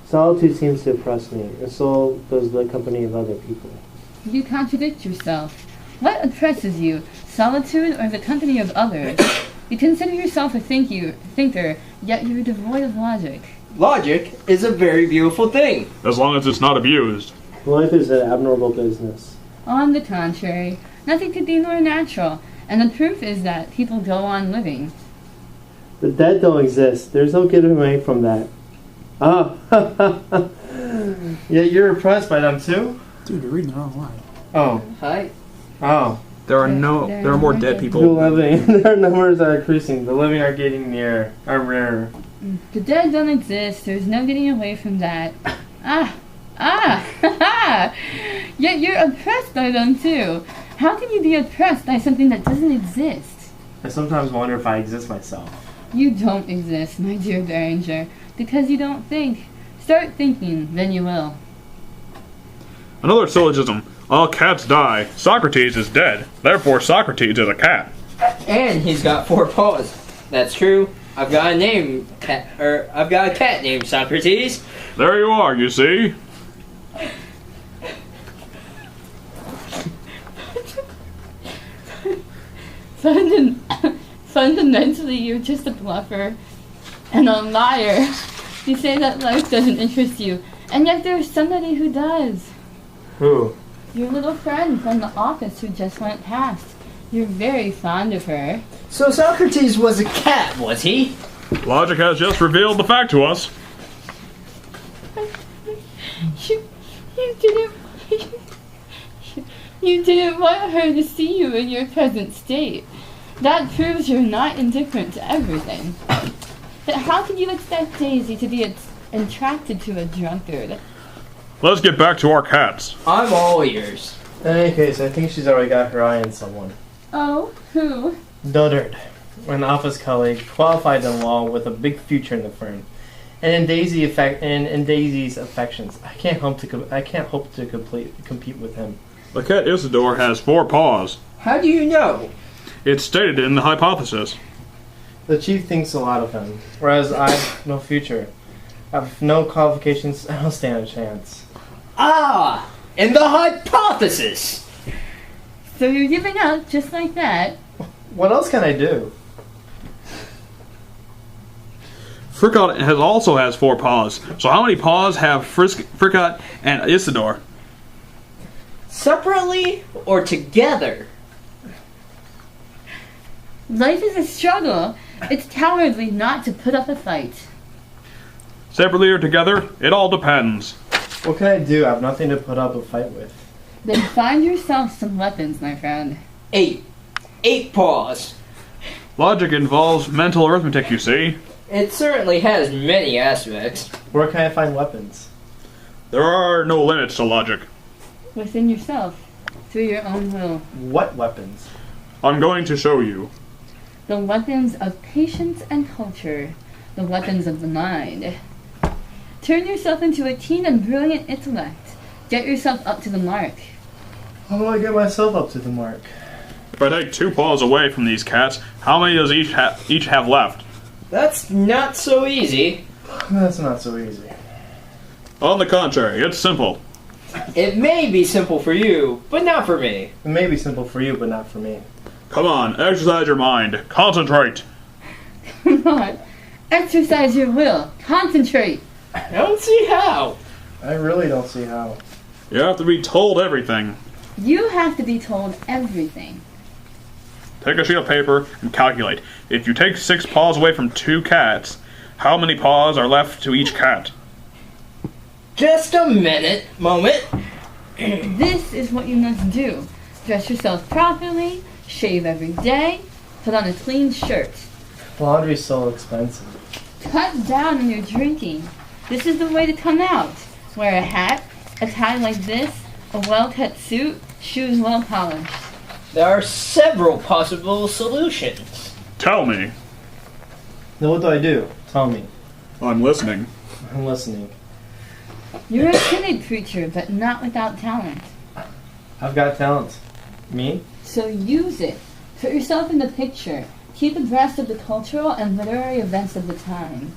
Solitude seems to oppress me, and so does the company of other people. You contradict yourself. What oppresses you, solitude or the company of others? You consider yourself a thinker, yet you're devoid of logic. Logic is a very beautiful thing. As long as it's not abused. Life is an admirable business. On the contrary, nothing could be more natural, and the proof is that people go on living. The dead don't exist. There's no getting away from that. Ah, yeah, you're impressed by them too? Dude, you're reading the wrong line. Oh. Hi. Oh. There are more dead people. The living, their numbers are increasing. The living are getting are rarer. The dead don't exist. There's no getting away from that. Yet you're oppressed by them too. How can you be oppressed by something that doesn't exist? I sometimes wonder if I exist myself. You don't exist, my dear Behringer, because you don't think. Start thinking, then you will. Another syllogism. All cats die. Socrates is dead. Therefore, Socrates is a cat. And he's got 4 paws. That's true. I've got a cat named Socrates. There you are, you see. Fundamentally, you're just a bluffer and a liar. You say that life doesn't interest you, and yet there's somebody who does. Who? Your little friend from the office who just went past. You're very fond of her. So Socrates was a cat, was he? Logic has just revealed the fact to us. You didn't want her to see you in your present state. That proves you're not indifferent to everything. But how can you expect Daisy to be attracted to a drunkard? Let's get back to our cats. I'm all ears. In any case, I think she's already got her eye on someone. Oh, who? Duddard, an office colleague, qualified in law with a big future in the firm. And in Daisy's affections, I can't hope to compete with him. The cat Isidore has 4 paws. How do you know? It's stated in the hypothesis. The chief thinks a lot of him, whereas I have no future. I have no qualifications, I don't stand a chance. Ah! And the hypothesis! So you're giving up just like that? What else can I do? Fricot also has 4 paws. So how many paws have Fricot and Isidore? Separately or together? Life is a struggle. It's cowardly not to put up a fight. Separately or together? It all depends. What can I do? I have nothing to put up a fight with. Then find yourself some weapons, my friend. 8 paws. Logic involves mental arithmetic, you see. It certainly has many aspects. Where can I find weapons? There are no limits to logic. Within yourself, through your own will. What weapons? I'm going to show you. The weapons of patience and culture. The weapons of the mind. Turn yourself into a keen and brilliant intellect. Get yourself up to the mark. How do I get myself up to the mark? If I take 2 paws away from these cats, how many does each have left? That's not so easy. That's not so easy. On the contrary, it's simple. It may be simple for you, but not for me. It may be simple for you, but not for me. Come on, exercise your mind. Concentrate. Come on. Exercise your will. Concentrate. I don't see how. I really don't see how. You have to be told everything. You have to be told everything. Take a sheet of paper and calculate. If you take 6 paws away from 2 cats, how many paws are left to each cat? Just a moment. This is what you must do. Dress yourself properly, shave every day, put on a clean shirt. Laundry's so expensive. Cut down on your drinking. This is the way to come out. Wear a hat, a tie like this, a well-cut suit, shoes well polished. There are several possible solutions. Tell me. Now what do I do? Tell me. I'm listening. I'm listening. You're a timid creature, but not without talent. I've got talent. Me? So use it. Put yourself in the picture. Keep abreast of the cultural and literary events of the time.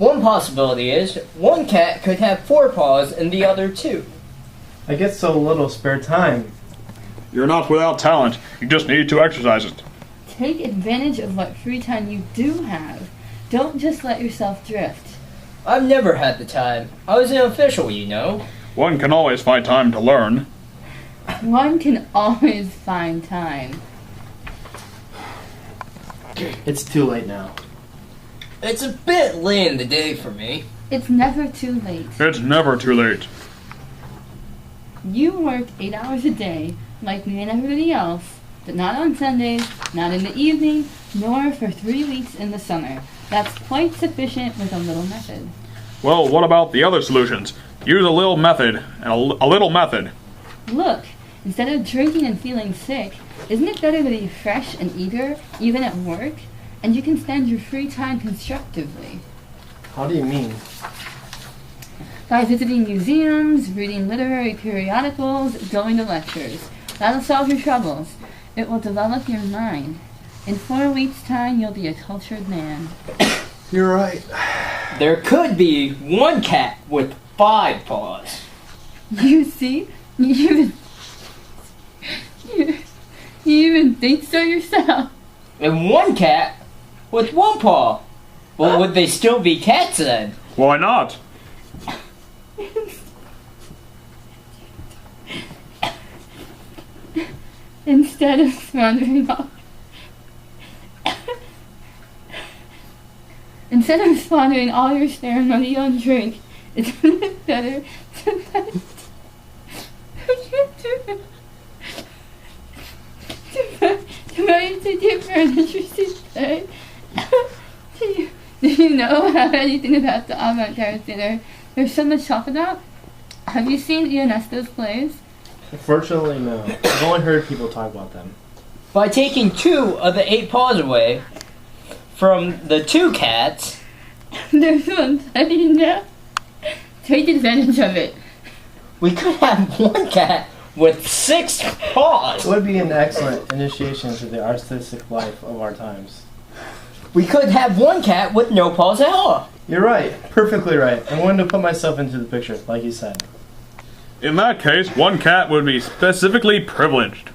One possibility is one cat could have 4 paws and the other 2. I get so little spare time. You're not without talent. You just need to exercise it. Take advantage of what free time you do have. Don't just let yourself drift. I've never had the time. I was an official, you know. One can always find time to learn. One can always find time. It's too late now. It's a bit late in the day for me. It's never too late. It's never too late. You work 8 hours a day, like me and everybody else, but not on Sundays, not in the evening, nor for 3 weeks in the summer. That's quite sufficient with a little method. Well, what about the other solutions? Use a little method, and a little method. Look, instead of drinking and feeling sick, isn't it better to be fresh and eager, even at work? And you can spend your free time constructively. How do you mean? By visiting museums, reading literary periodicals, going to lectures. That'll solve your troubles. It will develop your mind. In 4 weeks' time, you'll be a cultured man. You're right. There could be one cat with 5 paws. You see? You even think so yourself. And one cat with 1 paw. Well, would they still be cats then? Why not? Instead of squandering all your spare money on drink, it's better to buy into different interesting play. Do you know anything about the avant-garde theater there's so much talk about? Have you seen Ionesco's plays? Fortunately, no. I've only heard people talk about them. By taking 2 of the 8 paws away from the 2 cats, There's one plenty now. Take advantage of it. we could have one cat with 6 paws. It would be an excellent initiation to the artistic life of our times. We could have one cat with no paws at all. You're right. Perfectly right. I wanted to put myself into the picture, like you said. In that case, one cat would be specifically privileged.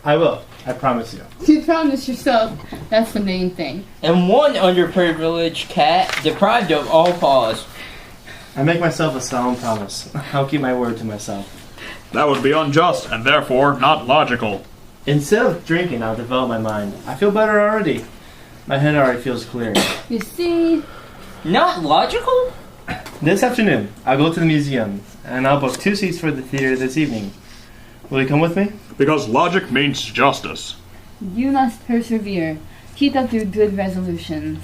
I will. I promise you. You promised yourself. That's the main thing. And one underprivileged cat deprived of all paws. I make myself a solemn promise. I'll keep my word to myself. That would be unjust, and therefore not logical. Instead of drinking, I'll develop my mind. I feel better already. My head already feels clear. You see, Not logical? This afternoon, I'll go to the museum, and I'll book 2 seats for the theater this evening. Will you come with me? Because logic means justice. you must persevere. Keep up your good resolutions.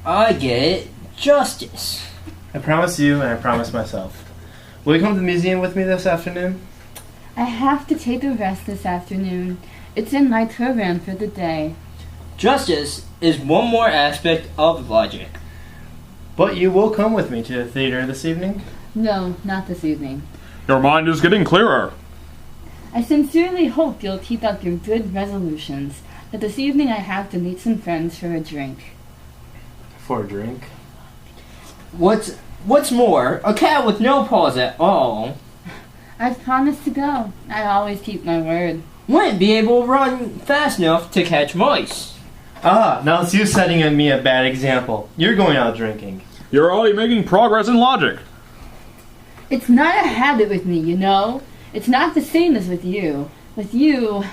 I get it. Justice. I promise you, and I promise myself. Will you come to the museum with me this afternoon? I have to take a rest this afternoon. It's in my program for the day. Justice is one more aspect of logic. But you will come with me to the theater this evening? No, not this evening. Your mind is getting clearer. I sincerely hope you'll keep up your good resolutions. But this evening I have to meet some friends for a drink. For a drink? What's more, a cat with no paws at all I've promised to go. I always keep my word. wouldn't be able to run fast enough to catch mice. Ah, now it's you setting me a bad example. You're going out drinking. You're already making progress in logic. It's not a habit with me, you know? It's not the same as with you. With you,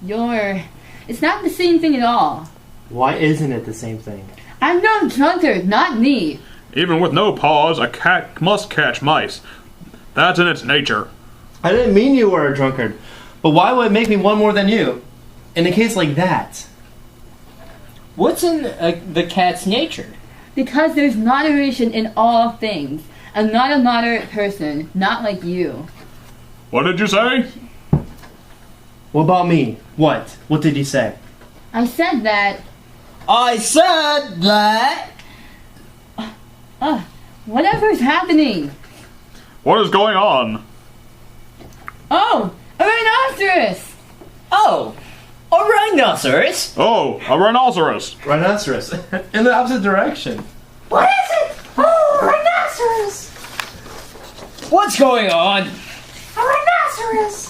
it's not the same thing at all. Why isn't it the same thing? I'm no drunkard, not me. Even with no paws, a cat must catch mice. That's in its nature. I didn't mean you were a drunkard. But why would it make me one more than you? In a case like that. What's in the cat's nature? Because there's moderation in all things. I'm not a moderate person, not like you. What did you say? What about me? What? What did he say? I said that. I said that. Whatever's happening. What is going on? Oh, a rhinoceros! Oh, a rhinoceros? Oh, a rhinoceros. Rhinoceros. In the opposite direction. What is it? What's going on? A rhinoceros!